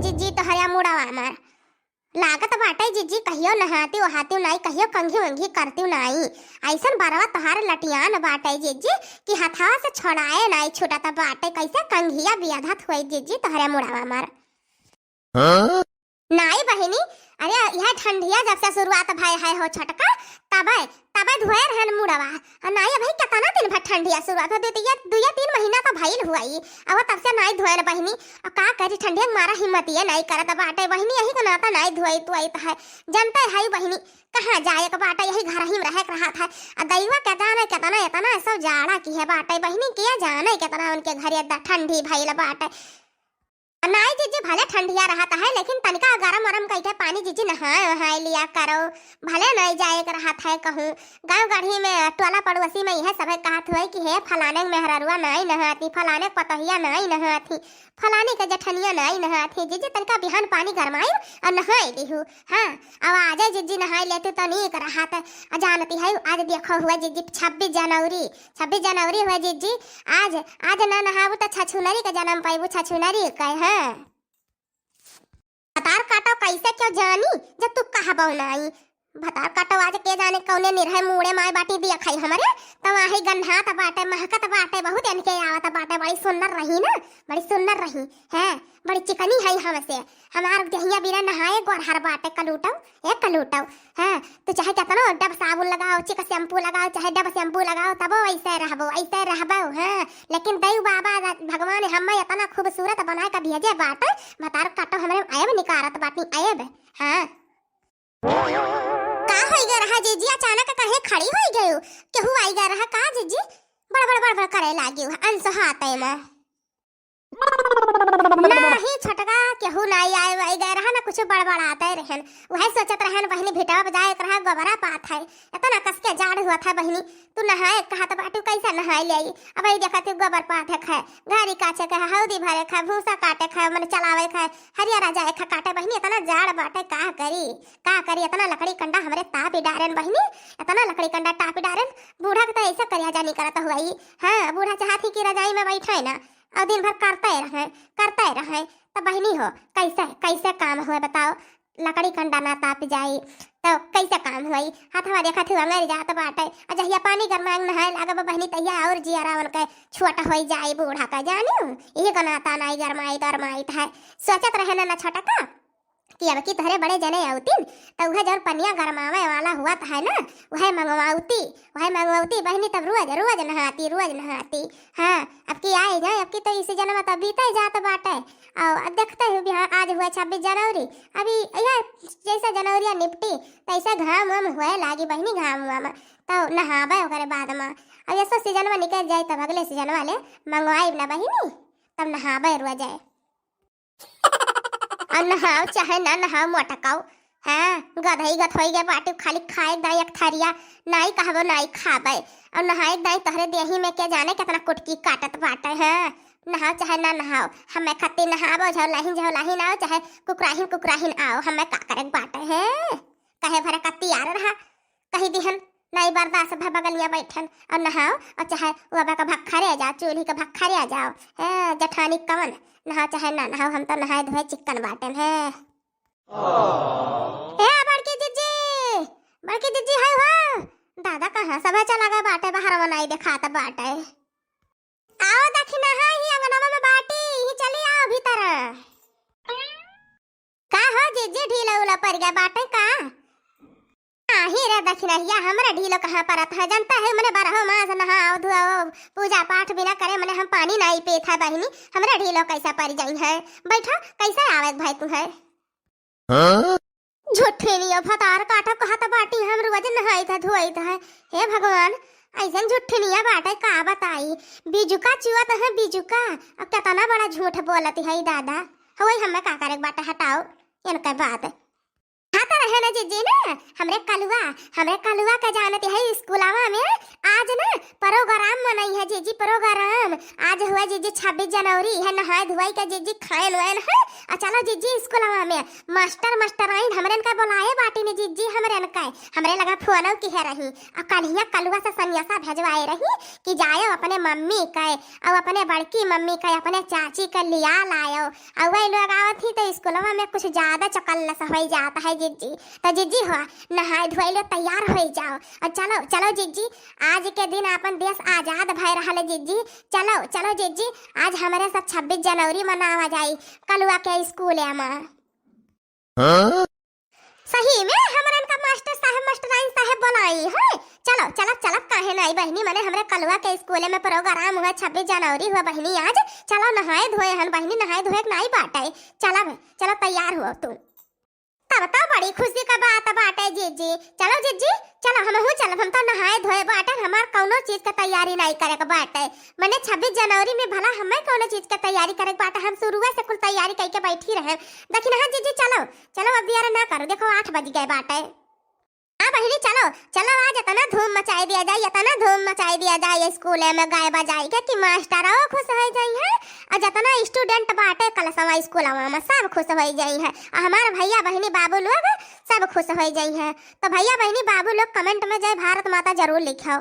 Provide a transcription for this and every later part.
जीजी तोहरा मुड़ावा मार लागत बाटे जीजी कहियो नहाती ओहाती नहीं कहियो कंघी वंघी करती नहीं ऐसन बरवा तोहार लटियान बाटे जीजी कि हथावा से छोड़ाए नहीं छूटत बाटे कैसे कंघिया बियाधत हुई जीजी तोहरा मुड़ावा मार नहीं बहिनी। अरे यह ठंडिया जब से शुरुआत भाई है हो छटका तबे तबे धोए रहन मुड़वा नहीं भाई कितना दिन भर ठंडिया शुरुआत हो दुया 3 महीना तो भइल हुई अब तब से नहीं धोए बहिनी और का करी ठंडिया मारा हिम्मत ये नहीं करत बाटे बहिनी यही का नाता नहीं धोई तो आई है जनता है बहिनी कहाँ जाए का बाटा यही घर ही में रह रहा था दैवा के जाने कितना इतना सब जाड़ा की है बाटे बहिनी किया जाने कितना उनके घर ठंडी भइल बाटे नहीं जीजी भले ठंडिया रहता है लेकिन तनिका गरम वरम कई पानी जीजी नहाए लिया करो भले नहीं जाए कर रहा था कहूँ गाँव गढ़ी में टोला पड़ोसी में यह सब कहत हुए कि हे फलाने मेहररुआ नहीं नहाती फलाने पतहिया नहीं नहाती फलाने के जठनिया नहीं नहाती जीजी तनिका बिहान पानी गरमाई और नहाई लिहू हाँ अब आज जीजी नहाई लेती तो नहीं कर रहा था जानती है आज देखो हुआ जीजी 26 जनवरी हुआ जीजी आज आज ना नहाबू तो छछुनरी का जन्म पाइबू छछुनरी कहे है भतार काटो कैसे क्यों जानी जब तू कहा नहीं भतार काटो आज के जाने कौने निरहे मुड़े माय बाटी दिया खाई हमारे तो वही गंधात बाटे महकत बाटे बहुत इनके आवत बाटे बड़ी सुंदर रही ना बड़ी सुंदर रही है बड़ी चिकनी है हमसे हमार दहिया बिना नहाए गोरहर बाटे कलूटो है तो चाहे कितना डब साबुन लगाओ चिक शैम्पू लगाओ चाहे डब शैम्पू लगाओ तब ऐसे रहबो है लेकिन देव बाबा भगवान हमें इतना खूबसूरत बना के भेजे बाटे भतार काटो हमारे आयब निकारत बाटी आयब हाँ का होई गे रहा जीजी अचानक कहे खड़ी होई गयो केहू आई गे रहा का जीजी बड़ करे लागियो अंस हाथे में नहीं छटका केहू नहीं आए वही गए रहा ना कुछ बड़बड़ाते रहन वही सोचत रहन बहनी भिटवा बजाए रहा गोबरा पात है इतना कस के जाड़ हुआ था बहनी तू नहाए कहा तो बाटू कैसे नहाए ले अब यही देखा तू गोबर पात है खाए गाड़ी काचे खाए हल्दी भरे खाए भूसा काटे खाए मन चलावे खाए हरियारा जाए खा काटे बहनी इतना जाड़ बाटे का करी इतना लकड़ी कंडा हमारे ताप डारन बहनी इतना लकड़ी कंडा टाप डारन बूढ़ा के तो ऐसा करिया जानी करता हुआ ही हाँ बूढ़ा चाहती की रजाई में बैठे ना और दिन भर करते रहे तो बहनी हो कैसे काम हुए बताओ लकड़ी कंडा ना ताप जाई तो कैसे काम हुई हाथवा देखा थी अंगर जात बाटे जहिया पानी गरमांग नहाए लागब बहनी तहिया और जियारा उनके छोटा हो जाए बूढ़ा का जानो यही गनाता नहीं गरमाई है सोचत रहे ना छोटा का कि अब की तहरे बड़े जने आउतीन तो वह जब पनिया गरमावे वाला हुआ है ना वह मंगवाउती बहनी तब रोज नहाती हाँ अब की आए जाए अब की तो इसी जन्म तब बीते जात बाटे और देखते हुए आज हुआ 26 जनवरी अभी यह जैसे जनवरी निपटी तैसे घाम वाम हुए लागी बहनी घाम वाम तो नहाबे ओकरे बाद में अब ऐसा सीजन में निकल जाए तब अगले सीजन वाले मंगवाई ना बहनी तब नहाबे रुआ जाए नहाओ चाहे ना नहाओ मोटकाओ हाँ गधई गथोई गे बाटी खाली खाए दाई एक थरिया नहीं कहबो नहीं खाबे और नहाए दाई तहरे देही में के जाने कितना कुटकी काटत बाटे है नहाओ चाहे ना नहाओ हमें खत्ती नहाबो झौलाहीन आओ चाहे कुकराहीन आओ हमें का करे बाटे है कहे भरे कत्ती यार रहा कही दिहन नहीं बर्दाश्त भर बगलिया बैठन और नहाओ और चाहे वबा का भक्खरे जाओ चूल्ही का भक्खरे जाओ है जठानी कवन नहाओ चाहे ना नहाओ हम तो नहाए धोए चिकन बाटन है बड़की जीजी है हो दादा कहाँ सब चला गया बाटे बाहर वो नहीं दिखाता बाटे आओ देखी नहा ही अंगनवा में बाटी ही चली आओ भीतर का हो जीजी ढीला उला पड़ गया बाटे का ही रे दक्षिणहिया हमरा ढीलो कहाँ परत है जनता है मने 12 मास नहाओ धुआओ पूजा पाठ बिना करे मने हम पानी नहीं पीत है बहनी हमरा ढीलो कैसा पड़ जाई है बैठा कैसे आवे भाई तू है झूठे नियो फतार काटा कहा तो बाटी हम रोज नहाई था धुआई था हे भगवान ऐसा झूठे निया बाटे का बताई बीजुका चुआत है बीजुका अब कितना बड़ा झूठ बोलती है दादा हवई हमें का करे बाटे हटाओ इनका बात हाँ तो रहे ना जीजी ना, हमरे कलुआ का जानते है स्कूलवा में आज ना प्रोग्राम मनाई है जीजी। प्रोग्राम आज हुआ जीजी 26 जनवरी है, नहाय धुआई का जीजी खाएन वायन है। और चलो जीजी स्कूलवा में मास्टर आइन हमरे का बुलाए बाटी में जीजी। हमरे लगा फोन की है रही और कलिया कलुआ से संन्यासा भेजवाए रही कि जायो अपने मम्मी का और अपने बड़की मम्मी का अपने चाची का लिया लायो। और वही लोग आवत ही तो स्कूलवा में कुछ ज्यादा चकल्लस हो जाता है जीजी। तो जीजी हो नहाय धुआई लो तैयार हो जाओ और चलो चलो जीजी, आज के दिन अपन देश आजाद भय रहा जीजी। चलो चलो जीजी, आज हमारे साथ 26 जनवरी मनावा जाई कलुआ के स्कूल में। सही में हमारे का मास्टर साहब मास्टराइन साहब बुलाई है। चलो चलो चलो काहे नहीं बहनी, मैंने हमारे कलुआ के स्कूल में प्रोग्राम हुआ 26 जनवरी हुआ बहनी आज। चलो नहाए धोए हन बहनी, नहाए धोए नहीं बाटे। चलो चलो तैयार हुआ तुम। तब तो बड़ी खुशी का बात बाटे जीजी। चलो जीजी चलो हम तो नहाए धोए बाटे, हमार कौनो चीज का तैयारी नहीं करे के बाटे। मैंने 26 जनवरी में भला हमें कौनो चीज का तैयारी करे के बाटे, हम शुरुए से कुल तैयारी करके बैठी रहे। देखिन हाँ जीजी चलो चलो अब यार ना करो, देखो 8 बज गए बाटे। हाँ बहनी चलो चलो, आज इतना धूम मचाई दिया जाए, इतना धूम मचाई दिया जाए स्कूल में गाय बजाई के कि मास्टर खुश हो जाई है और जितना स्टूडेंट बाटे कल समय स्कूल में सब खुश हो जाई है। और हमारे भैया बहनी बाबू लोग सब खुश हो जाई है। तो भैया बहनी बाबू लोग कमेंट में जय भारत माता जरूर लिखाओ।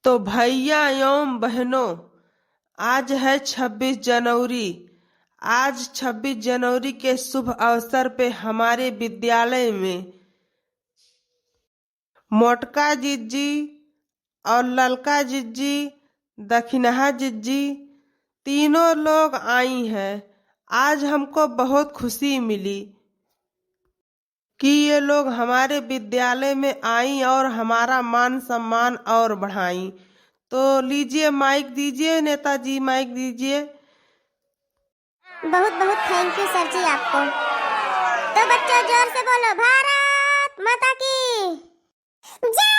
तो भैया एवं बहनों, आज है 26 जनवरी। आज 26 जनवरी के शुभ अवसर पे हमारे विद्यालय में मोटका जीजी और ललका जीजी, दखिनहा जीजी तीनों लोग आई हैं। आज हमको बहुत खुशी मिली कि ये लोग हमारे विद्यालय में आई और हमारा मान सम्मान और बढ़ाई। तो लीजिए माइक दीजिए नेताजी, माइक दीजिए। बहुत बहुत थैंक यू सर जी आपको। तो बच्चों जोर से बोलो भारत माता की जय।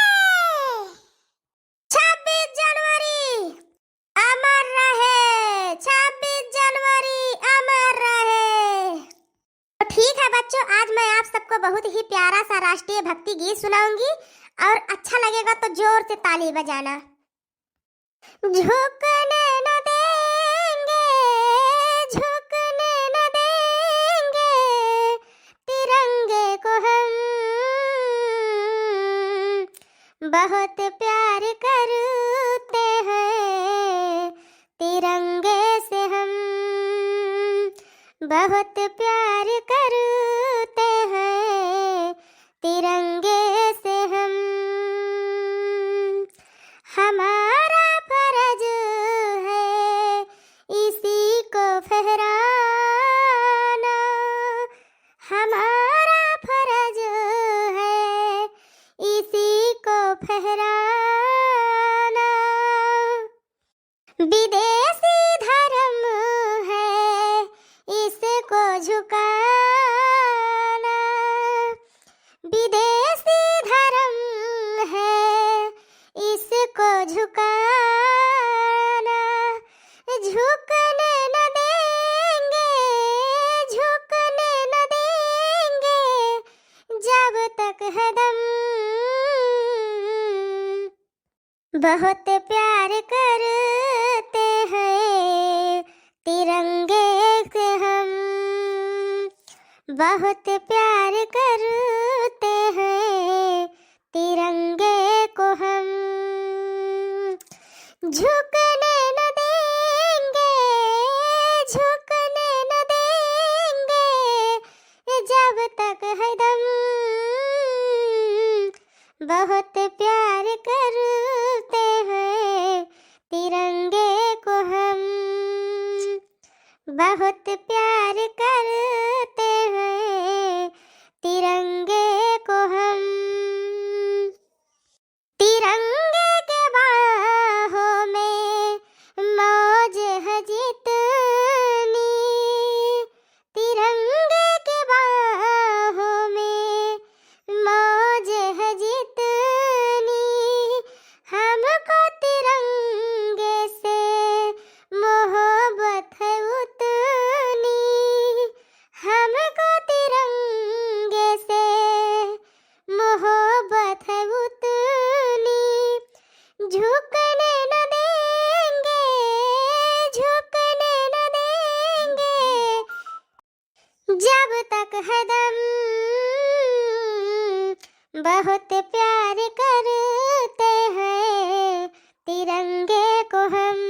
26 जनवरी अमर रहे, 26 जनवरी अमर रहे। तो ठीक है बच्चों, आज मैं आप सबको बहुत ही प्यारा सा राष्ट्रीय भक्ति गीत सुनाऊंगी और अच्छा लगेगा तो जोर से ताली बजाना। झुकने न देंगे, झुकने न देंगे तिरंगे को हम, बहुत प्यार करते हैं तिरंगे से हम, बहुत प्यार करते हैं तिरंगे से हम। हमारा फर्ज है इसी को फहराना, हमारा फर्ज है इसी को फहराना। विदेशी धर्म है इसको झुकाना, विदेशी धर्म है इसको झुकाना। झुकने न देंगे, झुकने न देंगे जब तक है दम, बहुत प्यार करते हैं तिरंगे से हम, बहुत प्यार करते हैं तिरंगे को हम। झुकने न देंगे, झुकने न देंगे जब तक है दम, बहुत प्यार करते हैं तिरंगे को हम, बहुत प्यार करते हैं तिरंगे को हम। तिरंगे के बाहों में मौज है जितनी, तिरंगे के बाहों में मौज है जितनी, हमको तिरंगे से मोहब्बत है उतनी, हमको तिरंगे कदम बहुत प्यार करते हैं तिरंगे को हम,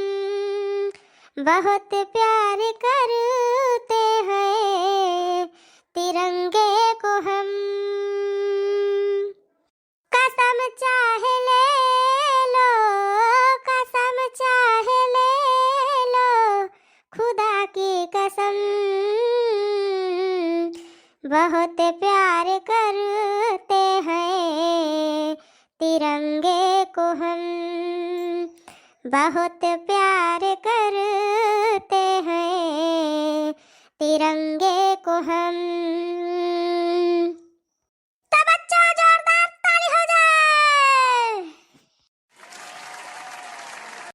बहुत प्यार करते हैं तिरंगे को हम। कसम चाहे ले लो, कसम चाहे ले लो, खुदा की कसम बहुत प्यार करते हैं तिरंगे को हम, बहुत प्यार करते हैं तिरंगे को हम।